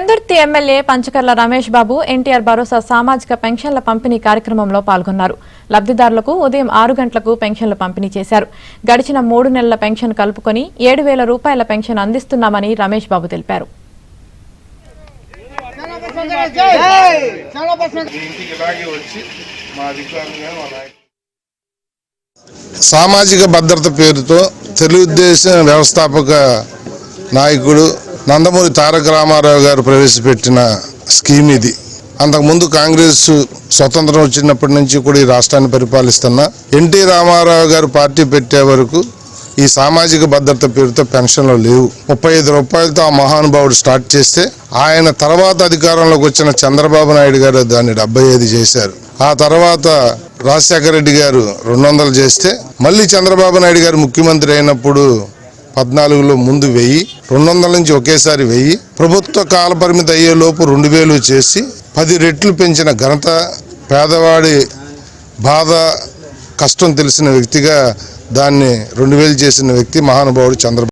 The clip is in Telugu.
పెందుర్తి ఎమ్మెల్యే పంచకర్ల రమేష్ బాబు ఎన్టీఆర్ భరోసా సామాజిక పెన్షన్ల పంపిణీ కార్యక్రమంలో పాల్గొన్నారు. లబ్ధిదారులకు ఉదయం 6 గంటలకు పెన్షన్లు పంపిణీ చేశారు. గడిచిన 3 నెలల పెన్షన్ కలుపుకొని 7,000 రూపాయల పెన్షన్ అందిస్తున్నామని రమేష్ బాబు తెలిపారు. సామాజిక భద్రత పేరుతో తెలుగుదేశం వ్యవస్థాపక నాయకుడు నందమూరి తారక రామారావు గారు ప్రవేశపెట్టిన స్కీమ్ ఇది. అంతకుముందు కాంగ్రెస్ స్వతంత్రం వచ్చినప్పటి నుంచి కూడా ఈ రాష్ట్రాన్ని పరిపాలిస్తున్న ఎన్టీ రామారావు గారు పార్టీ పెట్టే వరకు ఈ సామాజిక భద్రత పేరుతో పెన్షన్లు లేవు. 35 రూపాయలతో ఆ మహానుభావుడు స్టార్ట్ చేస్తే ఆయన తర్వాత అధికారంలోకి వచ్చిన చంద్రబాబు నాయుడు గారు దాన్ని 75 చేశారు. ఆ తర్వాత రాజశేఖర రెడ్డి గారు 200 చేస్తే మళ్ళీ చంద్రబాబు నాయుడు గారు ముఖ్యమంత్రి అయినప్పుడు 14లో ముందు 1000, 200 నుంచి ఒకేసారి 1000, ప్రభుత్వ కాల పరిమితి అయ్యేలోపు 2000 చేసి 10 రెట్లు పెంచిన ఘనత, పేదవాడి బాధ కష్టం తెలిసిన వ్యక్తిగా దాన్ని 2000 చేసిన వ్యక్తి మహానుభావుడు చంద్రబాబు.